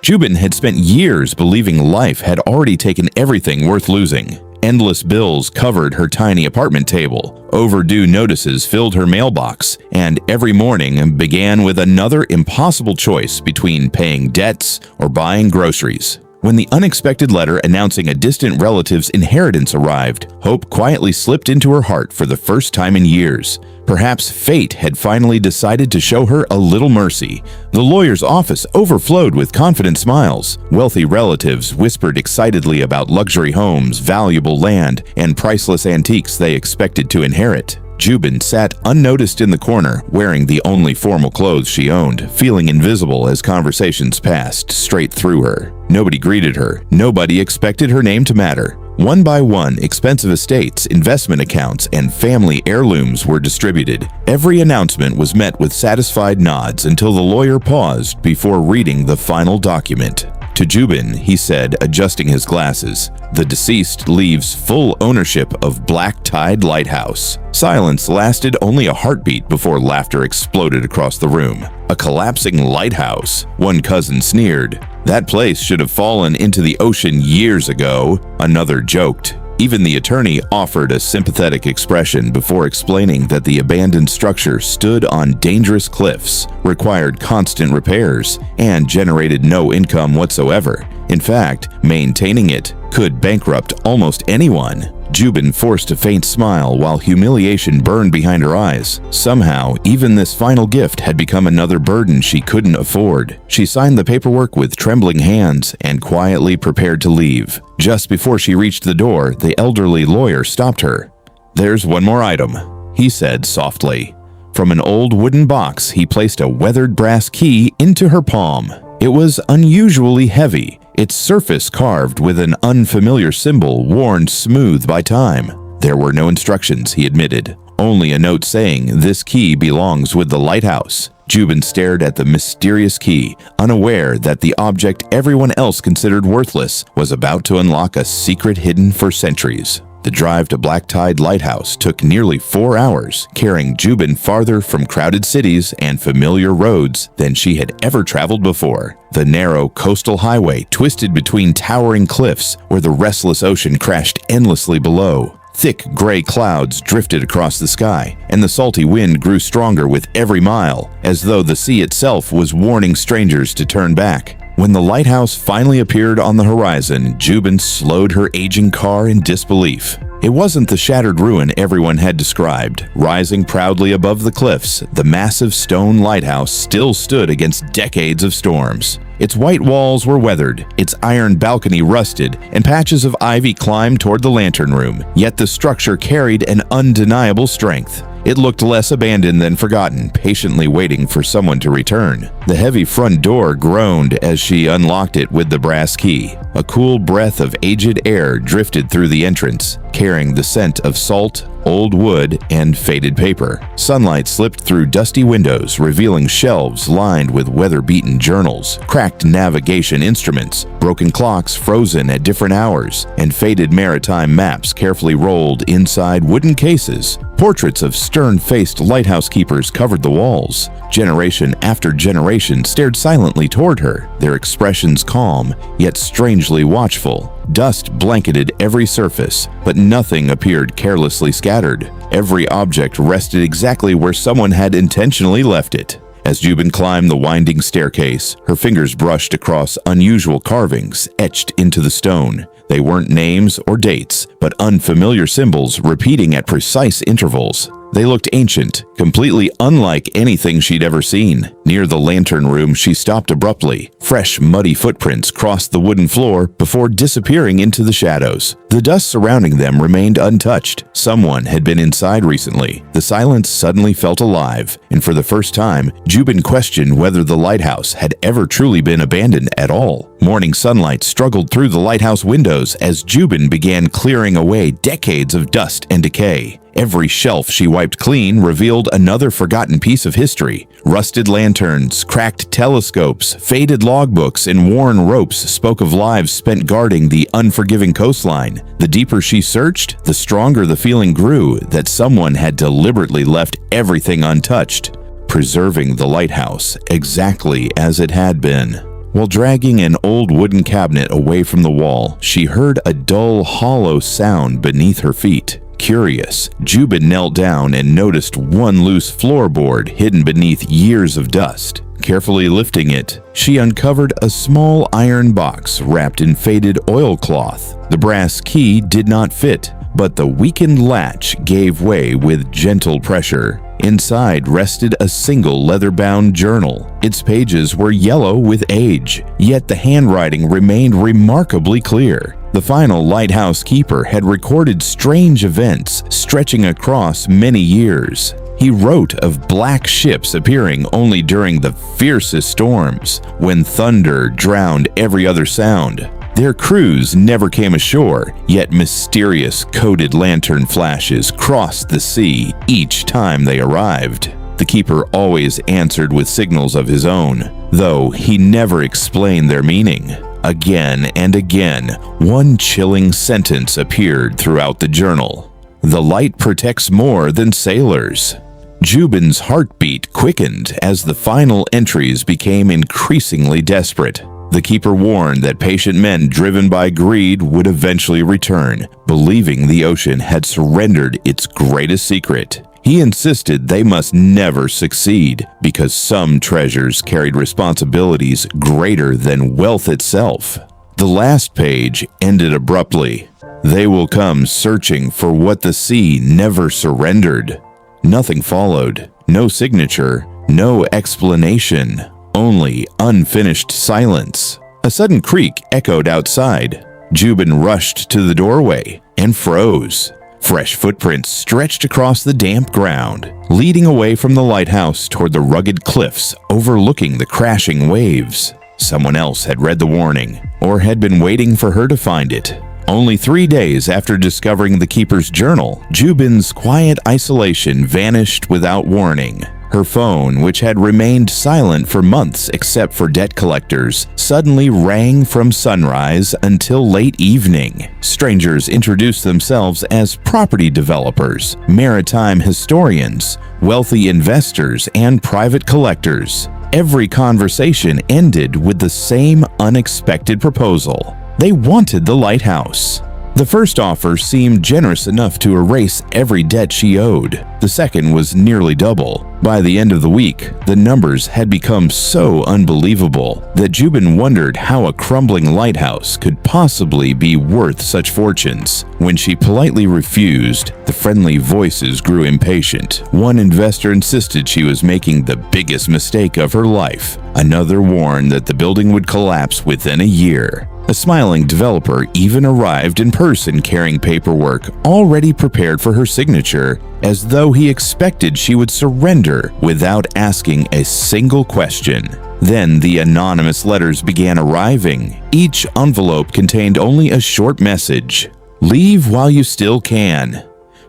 Jubin had spent years believing life had already taken everything worth losing. Endless bills covered her tiny apartment table, overdue notices filled her mailbox, and every morning began with another impossible choice between paying debts or buying groceries. When the unexpected letter announcing a distant relative's inheritance arrived, hope quietly slipped into her heart for the first time in years. Perhaps fate had finally decided to show her a little mercy. The lawyer's office overflowed with confident smiles. Wealthy relatives whispered excitedly about luxury homes, valuable land, and priceless antiques they expected to inherit. Jubin sat unnoticed in the corner, wearing the only formal clothes she owned, feeling invisible as conversations passed straight through her. Nobody greeted her. Nobody expected her name to matter. One by one, expensive estates, investment accounts, and family heirlooms were distributed. Every announcement was met with satisfied nods until the lawyer paused before reading the final document. To Jubin, he said, adjusting his glasses, "The deceased leaves full ownership of Black Tide Lighthouse." Silence lasted only a heartbeat before laughter exploded across the room. "A collapsing lighthouse," one cousin sneered. "That place should have fallen into the ocean years ago," another joked. Even the attorney offered a sympathetic expression before explaining that the abandoned structure stood on dangerous cliffs, required constant repairs, and generated no income whatsoever. In fact, maintaining it could bankrupt almost anyone. Jubin forced a faint smile while humiliation burned behind her eyes. Somehow, even this final gift had become another burden she couldn't afford. She signed the paperwork with trembling hands and quietly prepared to leave. Just before she reached the door, the elderly lawyer stopped her. "There's one more item," he said softly. From an old wooden box, he placed a weathered brass key into her palm. It was unusually heavy, its surface carved with an unfamiliar symbol worn smooth by time. There were no instructions, he admitted. Only a note saying, "This key belongs with the lighthouse." Jubin stared at the mysterious key, unaware that the object everyone else considered worthless was about to unlock a secret hidden for centuries. The drive to Black Tide Lighthouse took nearly 4 hours, carrying Jubin farther from crowded cities and familiar roads than she had ever traveled before. The narrow coastal highway twisted between towering cliffs where the restless ocean crashed endlessly below. Thick gray clouds drifted across the sky, and the salty wind grew stronger with every mile, as though the sea itself was warning strangers to turn back. When the lighthouse finally appeared on the horizon, Jubin slowed her aging car in disbelief. It wasn't the shattered ruin everyone had described. Rising proudly above the cliffs, the massive stone lighthouse still stood against decades of storms. Its white walls were weathered, its iron balcony rusted, and patches of ivy climbed toward the lantern room, yet the structure carried an undeniable strength. It looked less abandoned than forgotten, patiently waiting for someone to return. The heavy front door groaned as she unlocked it with the brass key. A cool breath of aged air drifted through the entrance, carrying the scent of salt, old wood, and faded paper. Sunlight slipped through dusty windows, revealing shelves lined with weather-beaten journals, cracked navigation instruments, broken clocks frozen at different hours, and faded maritime maps carefully rolled inside wooden cases. Portraits of stern-faced lighthouse keepers covered the walls. Generation after generation stared silently toward her, their expressions calm, yet strangely watchful. Dust blanketed every surface, but nothing appeared carelessly scattered. Every object rested exactly where someone had intentionally left it. As Jubin climbed the winding staircase, her fingers brushed across unusual carvings etched into the stone. They weren't names or dates, but unfamiliar symbols repeating at precise intervals. They looked ancient, completely unlike anything she'd ever seen. Near the lantern room, she stopped abruptly. Fresh, muddy footprints crossed the wooden floor before disappearing into the shadows. The dust surrounding them remained untouched. Someone had been inside recently. The silence suddenly felt alive, and for the first time, Jubin questioned whether the lighthouse had ever truly been abandoned at all. Morning sunlight struggled through the lighthouse windows as Jubin began clearing away decades of dust and decay. Every shelf she wiped clean revealed another forgotten piece of history. Rusted lanterns, cracked telescopes, faded logbooks, and worn ropes spoke of lives spent guarding the unforgiving coastline. The deeper she searched, the stronger the feeling grew that someone had deliberately left everything untouched, preserving the lighthouse exactly as it had been. While dragging an old wooden cabinet away from the wall, she heard a dull, hollow sound beneath her feet. Curious, Jubin knelt down and noticed one loose floorboard hidden beneath years of dust. Carefully lifting it, she uncovered a small iron box wrapped in faded oilcloth. The brass key did not fit, but the weakened latch gave way with gentle pressure. Inside rested a single leather-bound journal. Its pages were yellow with age, yet the handwriting remained remarkably clear. The final lighthouse keeper had recorded strange events stretching across many years. He wrote of black ships appearing only during the fiercest storms, when thunder drowned every other sound. Their crews never came ashore, yet mysterious coded lantern flashes crossed the sea each time they arrived. The keeper always answered with signals of his own, though he never explained their meaning. Again and again, one chilling sentence appeared throughout the journal. "The light protects more than sailors." Jubin's heartbeat quickened as the final entries became increasingly desperate. The keeper warned that patient men driven by greed would eventually return, believing the ocean had surrendered its greatest secret. He insisted they must never succeed because some treasures carried responsibilities greater than wealth itself. The last page ended abruptly. "They will come searching for what the sea never surrendered." Nothing followed. No signature, no explanation. Only unfinished silence. A sudden creak echoed outside. Jubin rushed to the doorway and froze. Fresh footprints stretched across the damp ground, leading away from the lighthouse toward the rugged cliffs overlooking the crashing waves. Someone else had read the warning, or had been waiting for her to find it. Only 3 days after discovering the keeper's journal, Jubin's quiet isolation vanished without warning. Her phone, which had remained silent for months except for debt collectors, suddenly rang from sunrise until late evening. Strangers introduced themselves as property developers, maritime historians, wealthy investors, and private collectors. Every conversation ended with the same unexpected proposal. They wanted the lighthouse. The first offer seemed generous enough to erase every debt she owed. The second was nearly double. By the end of the week, the numbers had become so unbelievable that Jubin wondered how a crumbling lighthouse could possibly be worth such fortunes. When she politely refused, the friendly voices grew impatient. One investor insisted she was making the biggest mistake of her life. Another warned that the building would collapse within a year. A smiling developer even arrived in person carrying paperwork already prepared for her signature, as though he expected she would surrender without asking a single question. Then the anonymous letters began arriving. Each envelope contained only a short message. "Leave while you still can.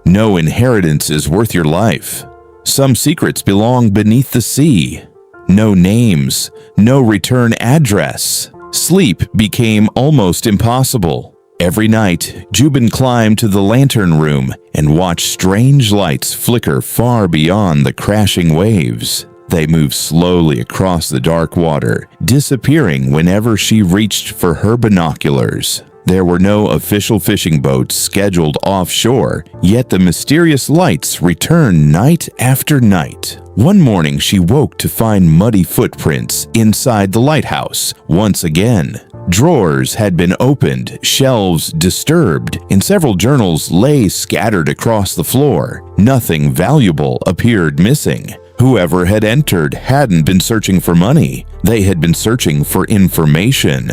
No inheritance is worth your life. Some secrets belong beneath the sea. No names, no return address." Sleep became almost impossible. Every night, Jubin climbed to the lantern room and watched strange lights flicker far beyond the crashing waves. They moved slowly across the dark water, disappearing whenever she reached for her binoculars. There were no official fishing boats scheduled offshore, yet the mysterious lights returned night after night. One morning, she woke to find muddy footprints inside the lighthouse once again. Drawers had been opened, shelves disturbed, and several journals lay scattered across the floor. Nothing valuable appeared missing. Whoever had entered hadn't been searching for money. They had been searching for information.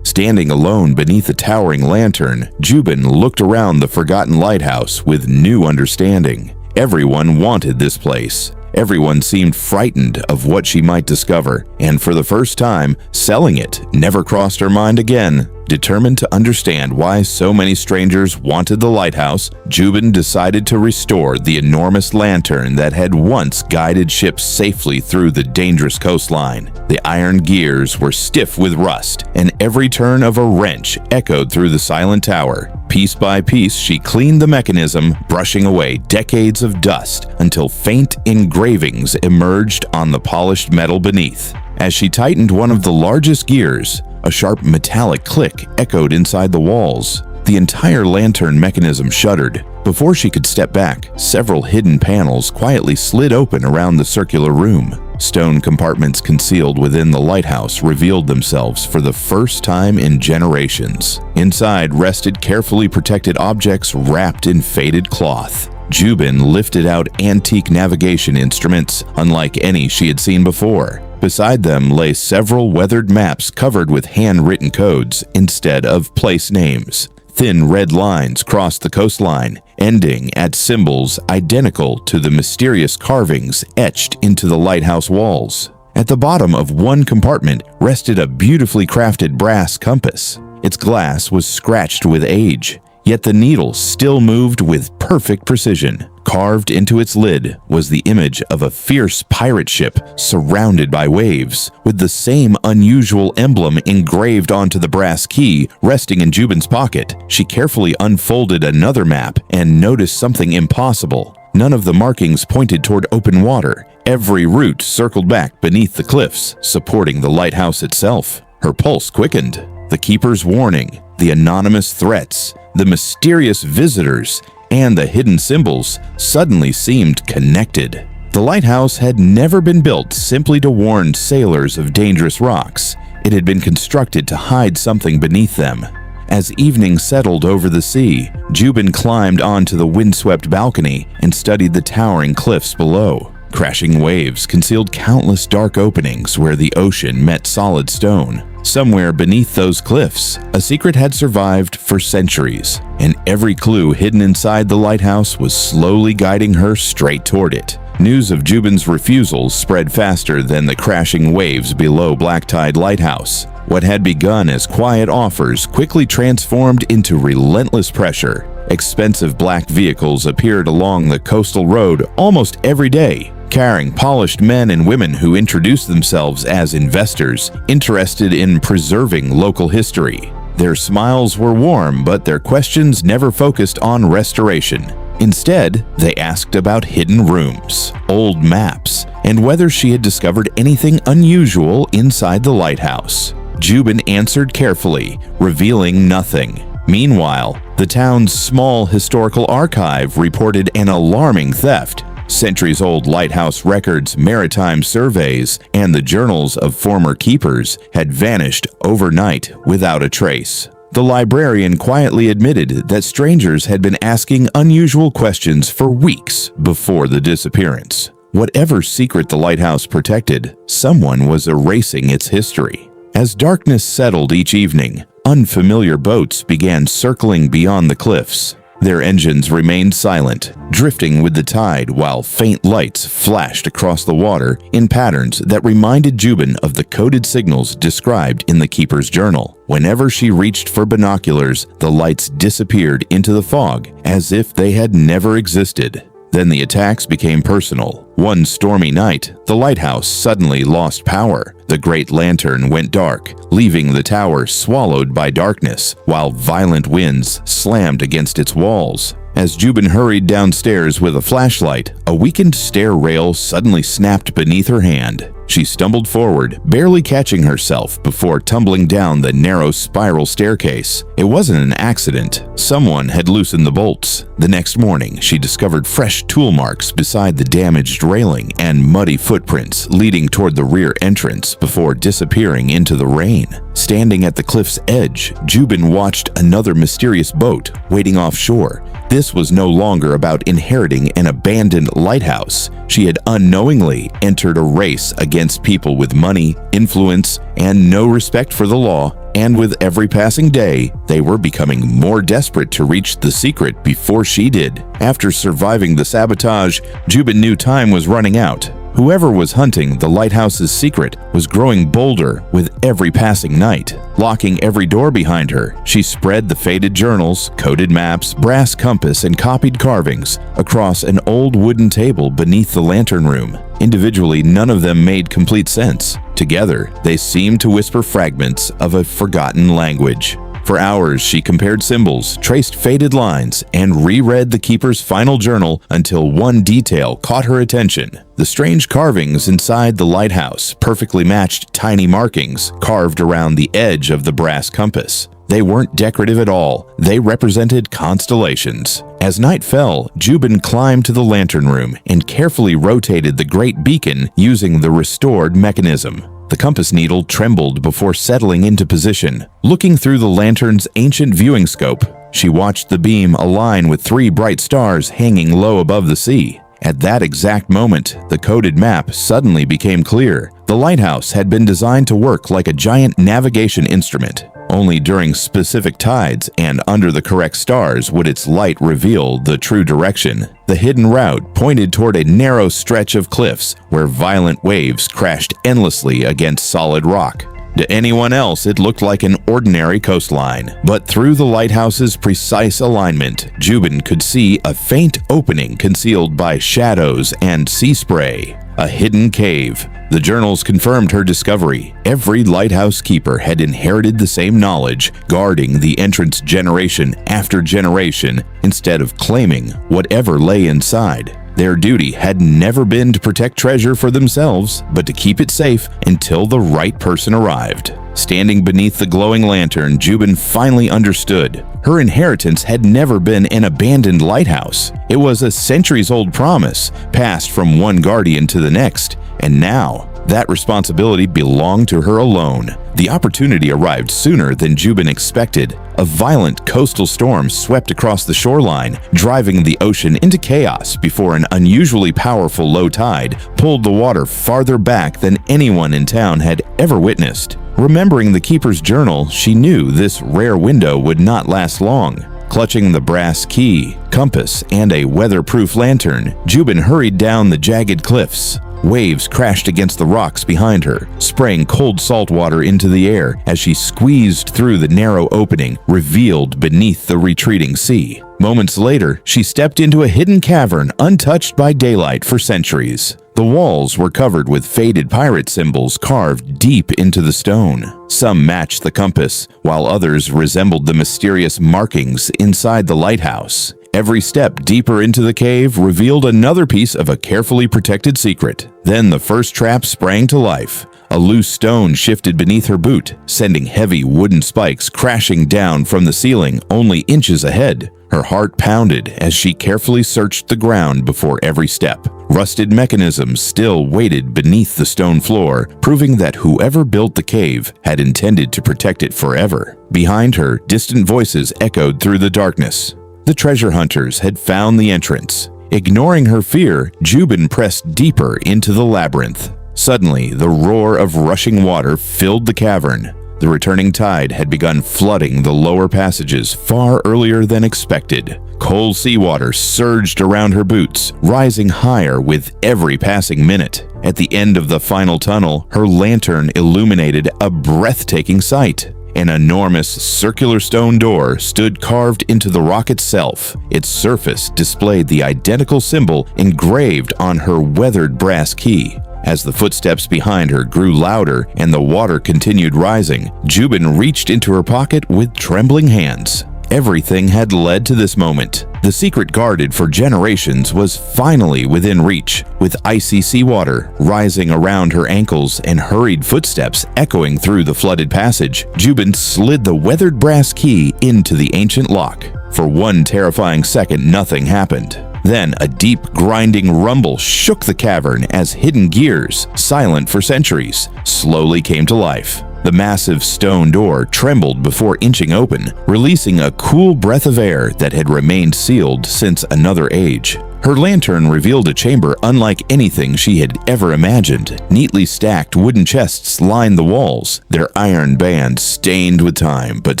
Standing alone beneath a towering lantern, Jubin looked around the forgotten lighthouse with new understanding. Everyone wanted this place. Everyone seemed frightened of what she might discover, and for the first time, selling it never crossed her mind again. Determined to understand why so many strangers wanted the lighthouse, Jubin decided to restore the enormous lantern that had once guided ships safely through the dangerous coastline. The iron gears were stiff with rust, and every turn of a wrench echoed through the silent tower. Piece by piece, she cleaned the mechanism, brushing away decades of dust until faint engravings emerged on the polished metal beneath. As she tightened one of the largest gears, a sharp metallic click echoed inside the walls. The entire lantern mechanism shuddered. Before she could step back, several hidden panels quietly slid open around the circular room. Stone compartments concealed within the lighthouse revealed themselves for the first time in generations. Inside rested carefully protected objects wrapped in faded cloth. Jubin lifted out antique navigation instruments unlike any she had seen before. Beside them lay several weathered maps covered with handwritten codes instead of place names. Thin red lines crossed the coastline, ending at symbols identical to the mysterious carvings etched into the lighthouse walls. At the bottom of one compartment rested a beautifully crafted brass compass. Its glass was scratched with age, yet the needle still moved with perfect precision. Carved into its lid was the image of a fierce pirate ship surrounded by waves, with the same unusual emblem engraved onto the brass key resting in Jubin's pocket. She carefully unfolded another map and noticed something impossible. None of the markings pointed toward open water. Every route circled back beneath the cliffs, supporting the lighthouse itself. Her pulse quickened. The keeper's warning, the anonymous threats, the mysterious visitors, and the hidden symbols suddenly seemed connected. The lighthouse had never been built simply to warn sailors of dangerous rocks. It had been constructed to hide something beneath them. As evening settled over the sea, Jubin climbed onto the windswept balcony and studied the towering cliffs below. Crashing waves concealed countless dark openings where the ocean met solid stone. Somewhere beneath those cliffs, a secret had survived for centuries, and every clue hidden inside the lighthouse was slowly guiding her straight toward it. News of Jubin's refusal spread faster than the crashing waves below Black Tide Lighthouse. What had begun as quiet offers quickly transformed into relentless pressure. Expensive black vehicles appeared along the coastal road almost every day, carrying polished men and women who introduced themselves as investors interested in preserving local history. Their smiles were warm, but their questions never focused on restoration. Instead, they asked about hidden rooms, old maps, and whether she had discovered anything unusual inside the lighthouse. Jubin answered carefully, revealing nothing. Meanwhile, the town's small historical archive reported an alarming theft. Centuries-old lighthouse records, maritime surveys, and the journals of former keepers had vanished overnight without a trace. The librarian quietly admitted that strangers had been asking unusual questions for weeks before the disappearance. Whatever secret the lighthouse protected, someone was erasing its history. As darkness settled each evening, unfamiliar boats began circling beyond the cliffs. Their engines remained silent, drifting with the tide while faint lights flashed across the water in patterns that reminded Jubin of the coded signals described in the keeper's journal. Whenever she reached for binoculars, the lights disappeared into the fog as if they had never existed. Then the attacks became personal. One stormy night, the lighthouse suddenly lost power. The great lantern went dark, leaving the tower swallowed by darkness, while violent winds slammed against its walls. As Jubin hurried downstairs with a flashlight, a weakened stair rail suddenly snapped beneath her hand. She stumbled forward, barely catching herself before tumbling down the narrow spiral staircase. It wasn't an accident. Someone had loosened the bolts. The next morning, she discovered fresh tool marks beside the damaged railing and muddy footprints leading toward the rear entrance before disappearing into the rain. Standing at the cliff's edge, Jubin watched another mysterious boat waiting offshore. This was no longer about inheriting an abandoned lighthouse. She had unknowingly entered a race against people with money, influence, and no respect for the law, and with every passing day, they were becoming more desperate to reach the secret before she did. After surviving the sabotage, Jubin knew time was running out. Whoever was hunting the lighthouse's secret was growing bolder with every passing night. Locking every door behind her, she spread the faded journals, coded maps, brass compass, and copied carvings across an old wooden table beneath the lantern room. Individually, none of them made complete sense. Together, they seemed to whisper fragments of a forgotten language. For hours, she compared symbols, traced faded lines, and reread the keeper's final journal until one detail caught her attention. The strange carvings inside the lighthouse perfectly matched tiny markings carved around the edge of the brass compass. They weren't decorative at all. They represented constellations. As night fell, Jubin climbed to the lantern room and carefully rotated the great beacon using the restored mechanism. The compass needle trembled before settling into position. Looking through the lantern's ancient viewing scope, she watched the beam align with 3 bright stars hanging low above the sea. At that exact moment, the coded map suddenly became clear. The lighthouse had been designed to work like a giant navigation instrument. Only during specific tides and under the correct stars would its light reveal the true direction. The hidden route pointed toward a narrow stretch of cliffs where violent waves crashed endlessly against solid rock. To anyone else, it looked like an ordinary coastline. But through the lighthouse's precise alignment, Jubin could see a faint opening concealed by shadows and sea spray. A hidden cave. The journals confirmed her discovery. Every lighthouse keeper had inherited the same knowledge, guarding the entrance generation after generation instead of claiming whatever lay inside. Their duty had never been to protect treasure for themselves, but to keep it safe until the right person arrived. Standing beneath the glowing lantern, Jubin finally understood. Her inheritance had never been an abandoned lighthouse. It was a centuries-old promise, passed from one guardian to the next, and now that responsibility belonged to her alone. The opportunity arrived sooner than Jubin expected. A violent coastal storm swept across the shoreline, driving the ocean into chaos before an unusually powerful low tide pulled the water farther back than anyone in town had ever witnessed. Remembering the keeper's journal, she knew this rare window would not last long. Clutching the brass key, compass, and a weatherproof lantern, Jubin hurried down the jagged cliffs. Waves crashed against the rocks behind her, spraying cold salt water into the air as she squeezed through the narrow opening revealed beneath the retreating sea. Moments later, she stepped into a hidden cavern untouched by daylight for centuries. The walls were covered with faded pirate symbols carved deep into the stone. Some matched the compass, while others resembled the mysterious markings inside the lighthouse. Every step deeper into the cave revealed another piece of a carefully protected secret. Then the first trap sprang to life. A loose stone shifted beneath her boot, sending heavy wooden spikes crashing down from the ceiling only inches ahead. Her heart pounded as she carefully searched the ground before every step. Rusted mechanisms still waited beneath the stone floor, proving that whoever built the cave had intended to protect it forever. Behind her, distant voices echoed through the darkness. The treasure hunters had found the entrance. Ignoring her fear, Jubin pressed deeper into the labyrinth. Suddenly, the roar of rushing water filled the cavern. The returning tide had begun flooding the lower passages far earlier than expected. Cold seawater surged around her boots, rising higher with every passing minute. At the end of the final tunnel, her lantern illuminated a breathtaking sight. An enormous circular stone door stood carved into the rock itself. Its surface displayed the identical symbol engraved on her weathered brass key. As the footsteps behind her grew louder and the water continued rising, Jubin reached into her pocket with trembling hands. Everything had led to this moment. The secret guarded for generations was finally within reach, with icy seawater rising around her ankles and hurried footsteps echoing through the flooded passage. Jubin slid the weathered brass key into the ancient lock. For one terrifying second, nothing happened. Then a deep, grinding rumble shook the cavern as hidden gears, silent for centuries, slowly came to life. The massive stone door trembled before inching open, releasing a cool breath of air that had remained sealed since another age. Her lantern revealed a chamber unlike anything she had ever imagined. Neatly stacked wooden chests lined the walls, their iron bands stained with time but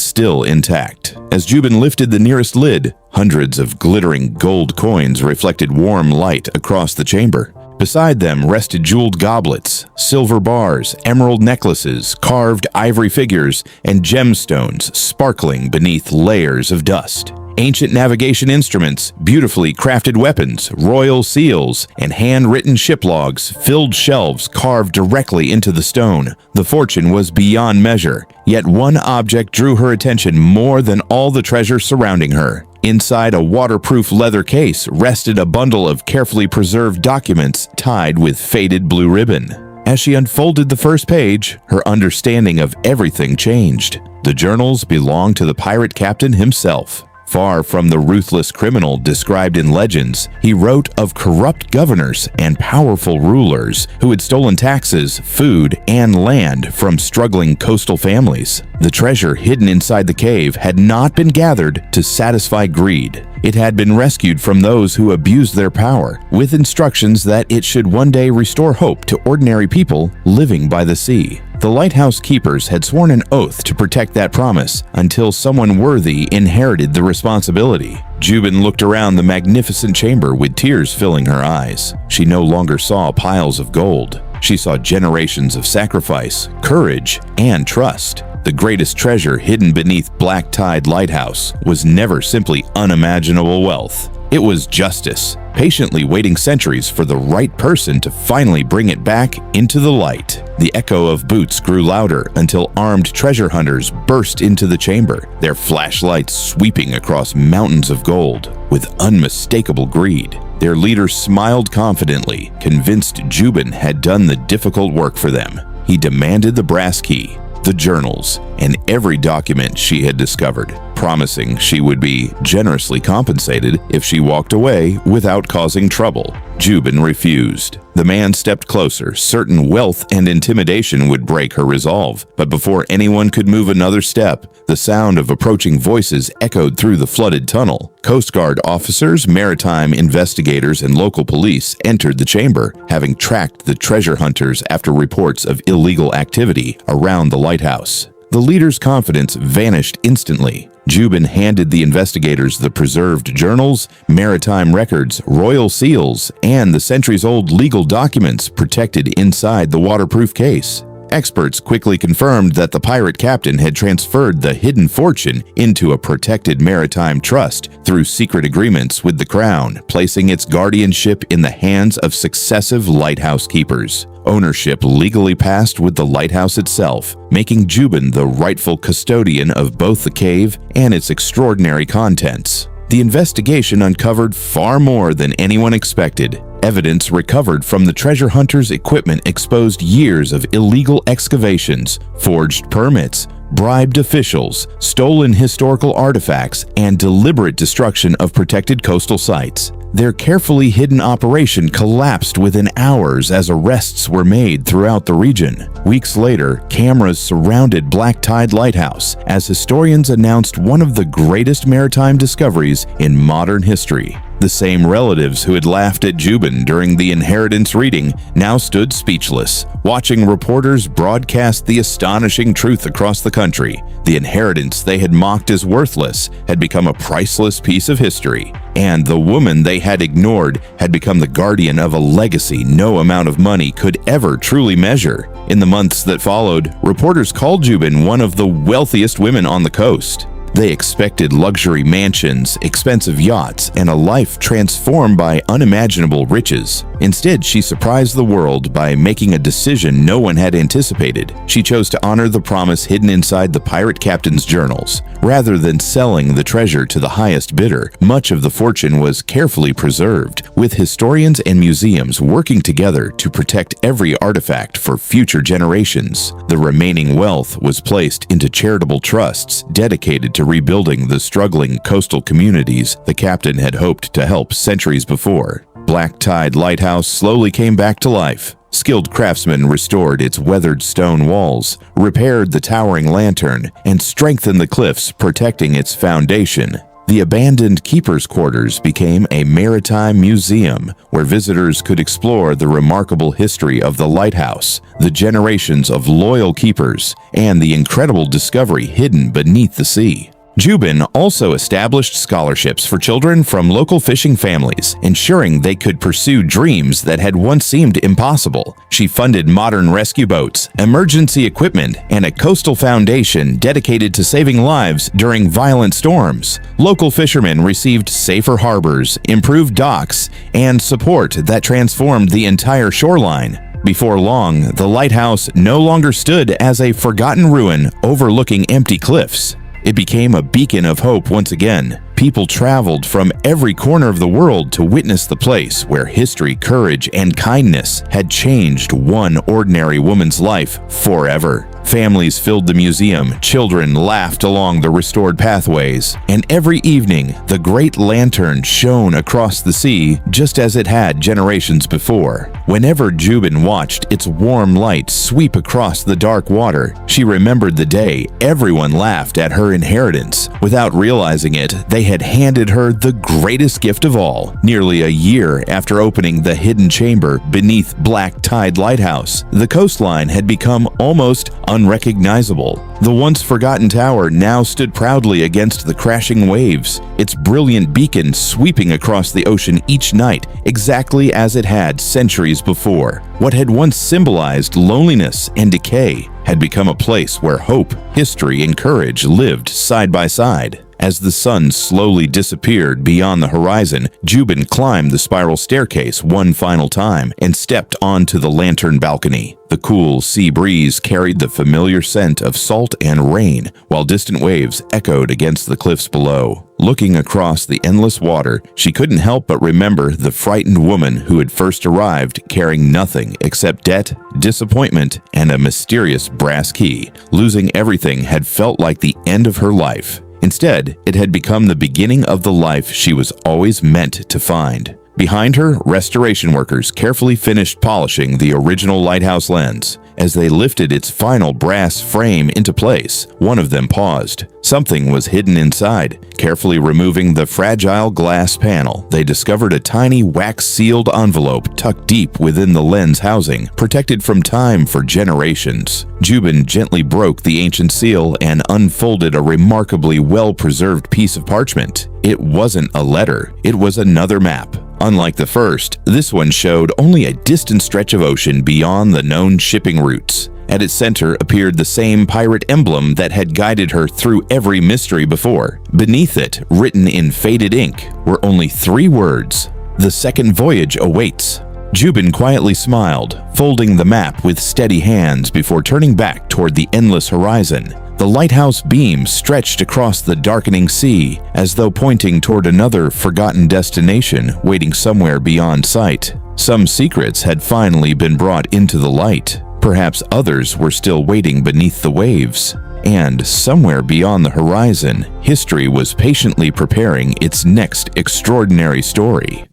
still intact. As Jubin lifted the nearest lid, hundreds of glittering gold coins reflected warm light across the chamber. Beside them rested jeweled goblets, silver bars, emerald necklaces, carved ivory figures, and gemstones sparkling beneath layers of dust. Ancient navigation instruments, beautifully crafted weapons, royal seals, and handwritten ship logs filled shelves carved directly into the stone. The fortune was beyond measure, yet one object drew her attention more than all the treasure surrounding her. Inside a waterproof leather case rested a bundle of carefully preserved documents tied with faded blue ribbon. As she unfolded the first page, her understanding of everything changed. The journals belonged to the pirate captain himself. Far from the ruthless criminal described in legends, he wrote of corrupt governors and powerful rulers who had stolen taxes, food, and land from struggling coastal families. The treasure hidden inside the cave had not been gathered to satisfy greed. It had been rescued from those who abused their power, with instructions that it should one day restore hope to ordinary people living by the sea. The lighthouse keepers had sworn an oath to protect that promise until someone worthy inherited the responsibility. Jubin looked around the magnificent chamber with tears filling her eyes. She no longer saw piles of gold. She saw generations of sacrifice, courage, and trust. The greatest treasure hidden beneath black-tide Lighthouse was never simply unimaginable wealth. It was justice, patiently waiting centuries for the right person to finally bring it back into the light. The echo of boots grew louder until armed treasure hunters burst into the chamber, their flashlights sweeping across mountains of gold with unmistakable greed. Their leader smiled confidently, convinced Jubin had done the difficult work for them. He demanded the brass key, the journals, and every document she had discovered, promising she would be generously compensated if she walked away without causing trouble. Jubin refused. The man stepped closer, certain wealth and intimidation would break her resolve. But before anyone could move another step, the sound of approaching voices echoed through the flooded tunnel. Coast Guard officers, maritime investigators, and local police entered the chamber, having tracked the treasure hunters after reports of illegal activity around the lighthouse. The leader's confidence vanished instantly. Jubin handed the investigators the preserved journals, maritime records, royal seals, and the centuries-old legal documents protected inside the waterproof case. Experts quickly confirmed that the pirate captain had transferred the hidden fortune into a protected maritime trust through secret agreements with the crown, placing its guardianship in the hands of successive lighthouse keepers. Ownership legally passed with the lighthouse itself, making Jubin the rightful custodian of both the cave and its extraordinary contents. The investigation uncovered far more than anyone expected. Evidence recovered from the treasure hunters' equipment exposed years of illegal excavations, forged permits, bribed officials, stolen historical artifacts, and deliberate destruction of protected coastal sites. Their carefully hidden operation collapsed within hours as arrests were made throughout the region. Weeks later, cameras surrounded Black Tide Lighthouse as historians announced one of the greatest maritime discoveries in modern history. The same relatives who had laughed at Jubin during the inheritance reading now stood speechless, watching reporters broadcast the astonishing truth across the country. The inheritance they had mocked as worthless had become a priceless piece of history, and the woman they had ignored had become the guardian of a legacy no amount of money could ever truly measure. In the months that followed, reporters called Jubin one of the wealthiest women on the coast. They expected luxury mansions, expensive yachts, and a life transformed by unimaginable riches. Instead, she surprised the world by making a decision no one had anticipated. She chose to honor the promise hidden inside the pirate captain's journals. Rather than selling the treasure to the highest bidder, much of the fortune was carefully preserved, with historians and museums working together to protect every artifact for future generations. The remaining wealth was placed into charitable trusts dedicated to rebuilding the struggling coastal communities the captain had hoped to help centuries before. Black Tide Lighthouse slowly came back to life. Skilled craftsmen restored its weathered stone walls, repaired the towering lantern, and strengthened the cliffs protecting its foundation. The abandoned keeper's quarters became a maritime museum where visitors could explore the remarkable history of the lighthouse, the generations of loyal keepers, and the incredible discovery hidden beneath the sea. Jubin also established scholarships for children from local fishing families, ensuring they could pursue dreams that had once seemed impossible. She funded modern rescue boats, emergency equipment, and a coastal foundation dedicated to saving lives during violent storms. Local fishermen received safer harbors, improved docks, and support that transformed the entire shoreline. Before long, the lighthouse no longer stood as a forgotten ruin overlooking empty cliffs. It became a beacon of hope once again. People traveled from every corner of the world to witness the place where history, courage, and kindness had changed one ordinary woman's life forever. Families filled the museum, children laughed along the restored pathways, and every evening, the great lantern shone across the sea just as it had generations before. Whenever Jubin watched its warm light sweep across the dark water, she remembered the day everyone laughed at her inheritance. Without realizing it, they had handed her the greatest gift of all. Nearly a year after opening the hidden chamber beneath Black Tide Lighthouse, the coastline had become almost unrecognizable. The once forgotten tower now stood proudly against the crashing waves, its brilliant beacon sweeping across the ocean each night, exactly as it had centuries before. What had once symbolized loneliness and decay had become a place where hope, history, and courage lived side by side. As the sun slowly disappeared beyond the horizon, Jubin climbed the spiral staircase one final time and stepped onto the lantern balcony. The cool sea breeze carried the familiar scent of salt and rain, while distant waves echoed against the cliffs below. Looking across the endless water, she couldn't help but remember the frightened woman who had first arrived carrying nothing except debt, disappointment, and a mysterious brass key. Losing everything had felt like the end of her life. Instead, it had become the beginning of the life she was always meant to find. Behind her, restoration workers carefully finished polishing the original lighthouse lens. As they lifted its final brass frame into place, one of them paused. Something was hidden inside. Carefully removing the fragile glass panel, they discovered a tiny wax-sealed envelope tucked deep within the lens housing, protected from time for generations. Jubin gently broke the ancient seal and unfolded a remarkably well-preserved piece of parchment. It wasn't a letter, it was another map. Unlike the first, this one showed only a distant stretch of ocean beyond the known shipping routes. At its center appeared the same pirate emblem that had guided her through every mystery before. Beneath it, written in faded ink, were only 3 words: "The second voyage awaits." Jubin quietly smiled, folding the map with steady hands before turning back toward the endless horizon. The lighthouse beam stretched across the darkening sea, as though pointing toward another forgotten destination waiting somewhere beyond sight. Some secrets had finally been brought into the light. Perhaps others were still waiting beneath the waves. And somewhere beyond the horizon, history was patiently preparing its next extraordinary story.